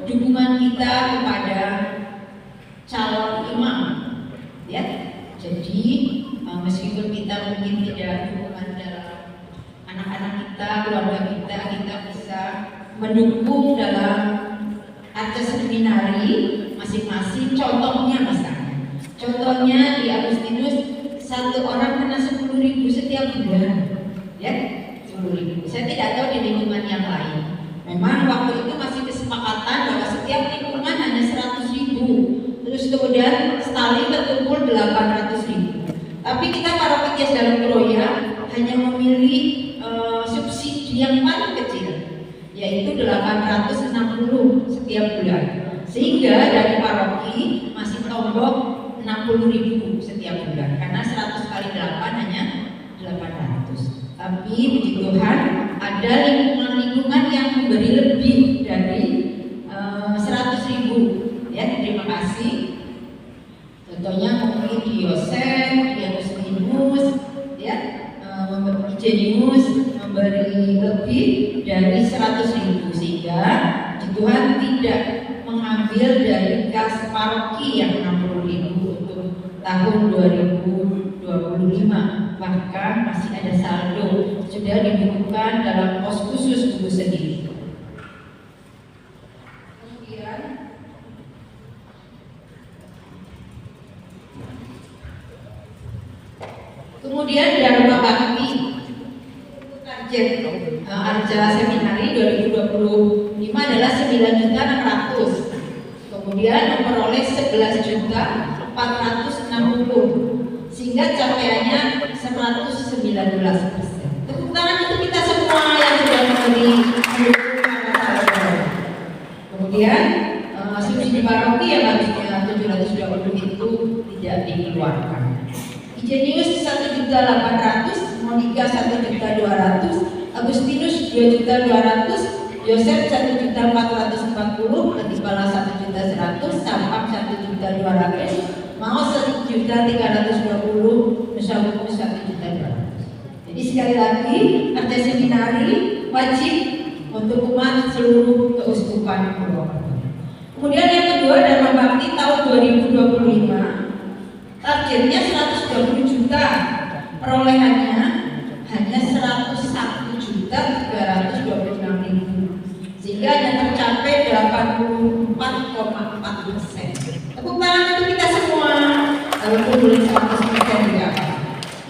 dukungan kita kepada calon imam, ya. Jadi meskipun kita mungkin tidak dukungan dalam anak-anak kita, keluarga kita bisa mendukung dalam arca seminari masing-masing. Contohnya di Agustinus satu orang kena 10.000 setiap bulan, ya, 10.000. Saya tidak tahu di lingkungan yang lain. Memang waktu itu masih kesepakatan bahwa setiap lingkungan hanya 100.000. Terus kemudian setali terkumpul 800.000. Tapi kita para pegiat dalam Kroya hanya memilih subsidi yang paling kecil, yaitu 860 setiap bulan. Sehingga dari paroki masih tombok 60.000 setiap bulan, karena 100 kali 8 hanya 800. Tapi puji Tuhan ada lingkungan yang memberi lebih dari 100.000. Ya, terima kasih. Contohnya mungkin di Yosen, di Agustinus, ya, Ijenius memberi lebih dari 100.000, sehingga Tuhan tidak mengambil dari kas paroki yang 60.000 untuk tahun 2025, bahkan masih ada saldo sudah dibukukan dalam pos khusus buku sendiri. Kemudian Dharma Bakti target arca seminari 2025 adalah 9.600.000. Kemudian memperoleh 11.460.000, sehingga capaiannya 119%. Tepuk tangan untuk kita semua yang sudah memberi. Kemudian subsidi paroki yang harusnya 720 itu tidak dikeluarkan. Ijenius 1.800.000, Monika 1.200.000, Agustinus 2.200.000, Yosef 1.440.000, Adipala 1.100.000, Sampang 1.200.000, Maos 1.320.000, Nusa Wumu 1.200.000. Jadi sekali lagi, Arca Seminari wajib untuk umat seluruh keuskupan Purwokerto. Kemudian yang kedua, Dharma Bakti tahun 2025, targetnya 120 juta, perolehannya hanya 101.326.000, sehingga hanya tercapai 84,4%. Tepuk tangan untuk kita semua. Walaupun boleh 100% juga.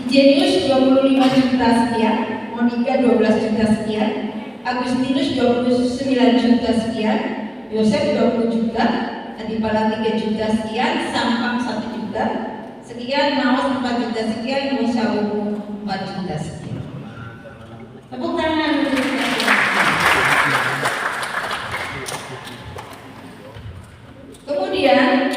Igenius 25 juta sekian, Monica 12 juta sekian, Agustinus 29 juta sekian, Yosef 20 juta, Adipala 3 juta sekian, Sampang 1 juta sekian, Maos 4 juta sekian, Nusa Wumu 4 juta sekian. Tepuk tangan untuk kita. Kemudian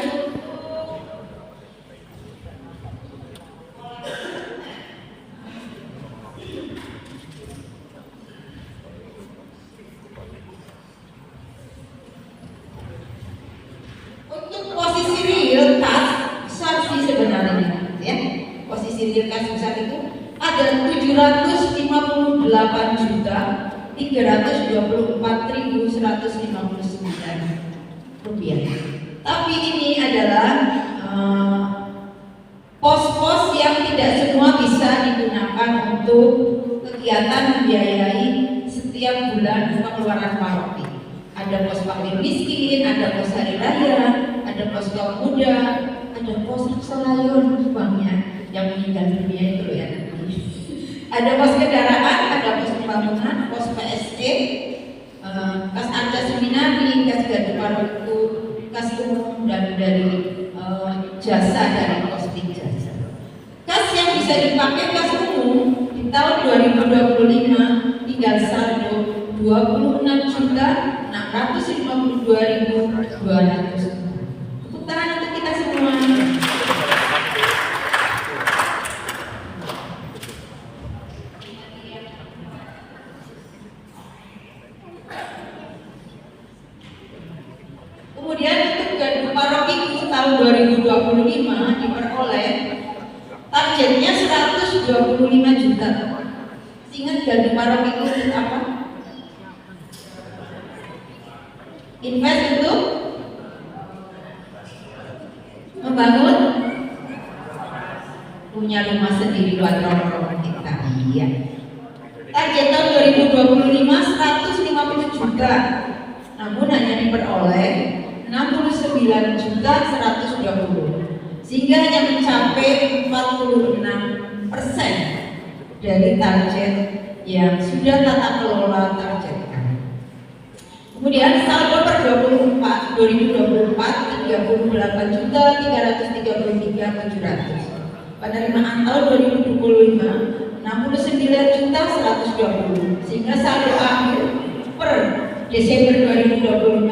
untuk posisi real kas besar sih sebenarnya, ya. Posisi real kas besar itu ada 758.324.159 rupiah. Tapi ini adalah pos-pos yang tidak semua bisa digunakan untuk kegiatan membiayai setiap bulan pengeluaran paroki. Ada pos fakir miskin, ada pos hari raya, ada pos kaum muda, ada pos Selayun uangnya yang meninggal dunia itu ya. Ada pos kendaraan, ada pos pembangunan, pos PSE, kas Arca Seminari, kas gardu paroki, kas umum, dan dari jasa dari posting jasa. Kas yang bisa dipakai kas umum di tahun 2025 tinggal saldo 26.652.200. Tepuk tangan untuk kita semua. Kemudian untuk gardu paroki tahun 2025 diperoleh targetnya 125 juta. Ingat gardu paroki itu apa? Invest untuk membangun punya rumah sendiri buat orang-orang kita. Iya. Target tahun 2025 150 juta. Namun hanya diperoleh 69.120, sehingga hanya mencapai 46% dari target yang sudah tata kelola targetkan. Kemudian saldo per 2024 38.333.700. Penerimaan tahun 2025 69.120, sehingga saldo akhir per Desember 2025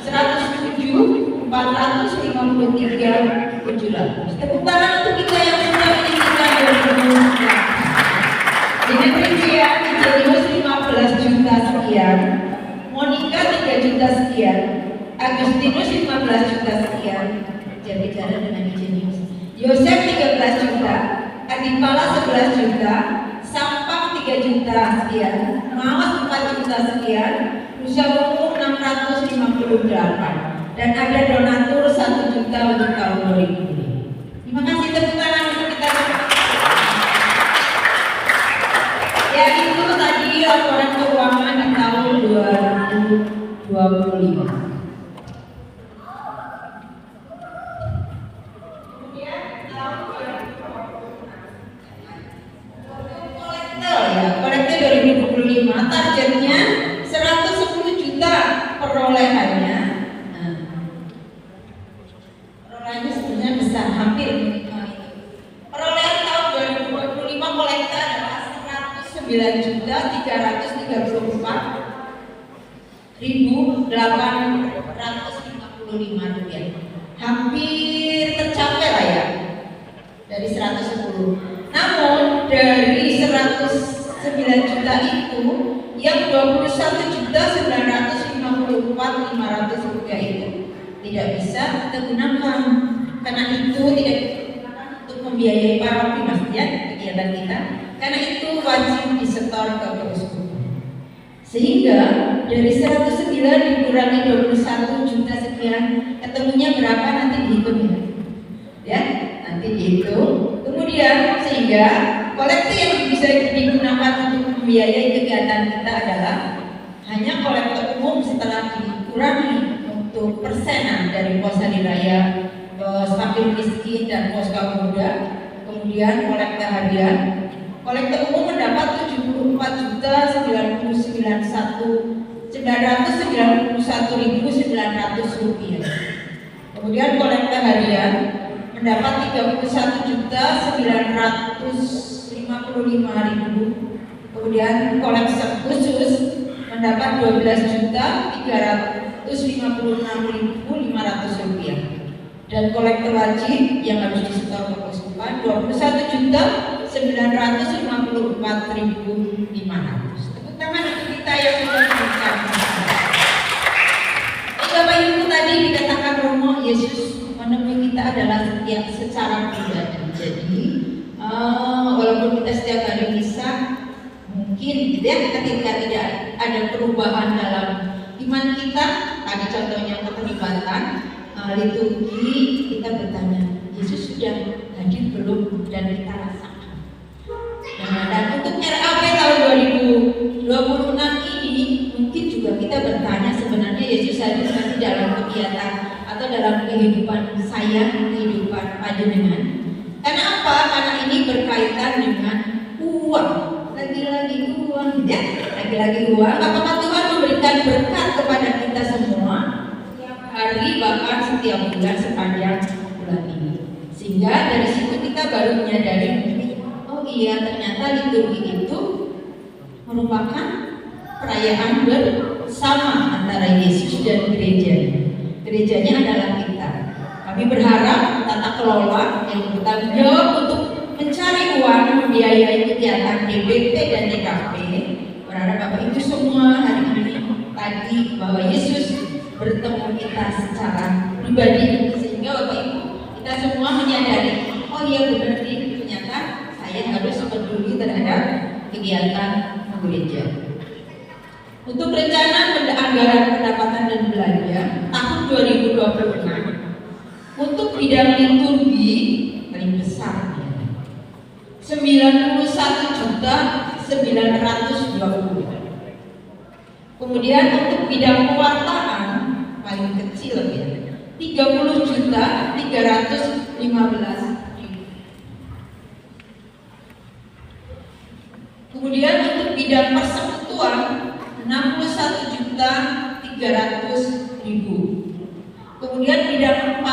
107.453.700. Tepuk tangan untuk kita yang sudah menyisihkan 2024. Dengan rincian Igenius 15 juta sekian, Monica 3 juta sekian, Agustinus 15 juta sekian, bicara dengan Igenius, Yosef 13 juta, Adipala 11 juta, Sampang 3 juta sekian, Maos 4 juta sekian, Nusa Wumu 658, dan ada donatur 1 juta untuk tahun 2020. Terima kasih, tepuk tangan untuk kita. Ya, itu tadi laporan keuangan di tahun 2025. Kemudian tahun 2026. Kolektor 2025 targetnya 110 juta perolehannya. Perolehannya sebenarnya besar, hampir perolehan tahun 2025 kolektor adalah 9.934.855 rupiah. Hampir tercapai lah ya dari 110. Namun dari 109 juta itu yang 21.900.000 total 500 rupiah itu tidak bisa kita gunakan, karena itu tidak digunakan untuk membiayai paroki Mas ya, kegiatan kita, karena itu wajib disetor ke keuskupan. Sehingga dari 109 dikurangi 21 juta sekian, ketemunya berapa nanti dihitung ya, nanti dihitung. Kemudian sehingga kolektor yang bisa digunakan untuk membiayai kegiatan kita adalah hanya kolektor umum setelah dikurangi untuk persenan dari pos hari raya, stabil miskin dan pos kaum muda. Kemudian kolektor harian, kolektor umum mendapat 74.991.900 rupiah. Kemudian kolektor harian mendapat 31.955.000. Kemudian kolektor khusus mendapat 12.356.500 rupiah. Dan kolektor wajib yang harus disetor ke keuskupan 21.954.500. Tepuk tangan untuk kita yang sudah memberikan. Bapak Ibu, tadi dikatakan Romo Yesus menemui kita adalah setiap secara pribadi. Jadi walaupun kita setiap hari misa, mungkin gitu ya, ketika tidak ada perubahan dalam iman kita, tadi contohnya keterlibatan liturgi, kita bertanya, Yesus sudah hadir belum, dan kita rasakan. Nah, dan untuk RAP tahun 2026 ini mungkin juga kita bertanya, sebenarnya Yesus hadir masih dalam kegiatan atau dalam kehidupan saya, kehidupan panjenengan. Karena apa? Karena ini berkaitan dengan uang. Lagi-lagi uang, ya, lagi-lagi uang. Apakah Tuhan memberikan berkat kepada kita semua setiap hari, bahkan setiap bulan sepanjang bulan ini? Sehingga dari situ kita baru menyadari, oh iya, ternyata liturgi itu merupakan perayaan bersama antara Yesus dan gerejanya. Gerejanya adalah kita. Kami berharap tata kelola yang bertanggung jawab untuk mencari uang membiayai kegiatan DBP dan DKP. Berharap Bapak Ibu semua hari ini tadi bahwa Yesus bertemu kita secara pribadi, sehingga Bapak Ibu kita semua menyadari, oh iya benar nih, ternyata saya harus peduli terhadap kegiatan gereja. Untuk rencana anggaran pendapatan dan belanja tahun 2026 untuk bidang liturgi paling besar 91.920. Kemudian untuk bidang pewartaan paling kecil ya 30.315.000. Kemudian untuk bidang persekutuan 61.300.000. Kemudian bidang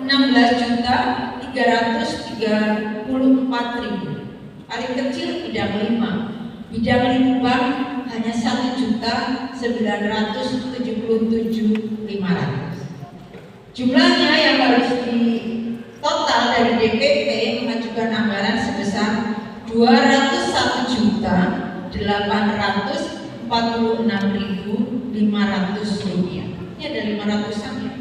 16.334.000. Paling kecil bidang 5. Bidang lingkungan hanya 1.977.500. Jumlahnya yang harus di total dari DPP mengajukan anggaran sebesar 201.846.500 rupiah. Ini ada 500-an ya.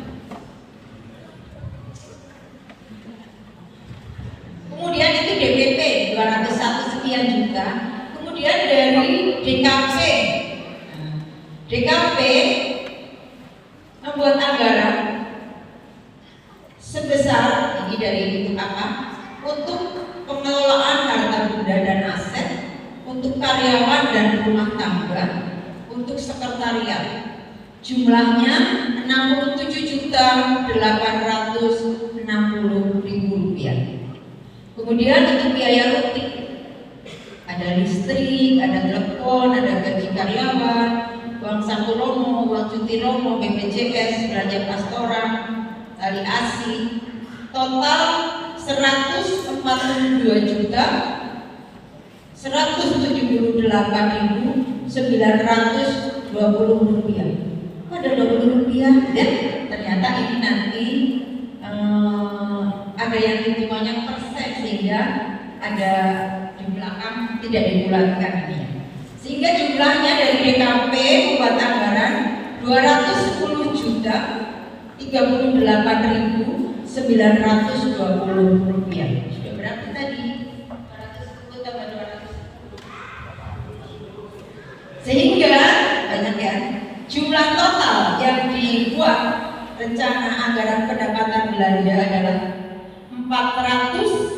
Kemudian itu DPP 201 sekian juta. Kemudian dari DKP membuat anggaran sebesar ini dari untuk apa? Untuk pengelolaan harta benda dan aset, untuk karyawan dan rumah tangga, untuk sekretariat. Jumlahnya 67.860.000 rupiah. Kemudian untuk biaya rutin, ada listrik, ada telepon, ada gaji karyawan, uang saku romo, uang cuti romo, BPJS, belanja pastoran, tali asi, total 142.178.920 rupiah. Ada 20 rupiah, dan ternyata ini nanti ada yang hitungannya persen, sehingga ada di belakang tidak dibulatkan ini. Sehingga jumlahnya dari DKP membuat anggaran 201.846.500 210.038.920 sudah berapa tadi? 210 tambah 210. Sehingga banyak ya, jumlah total yang dibuat rencana anggaran pendapatan belanja adalah 400.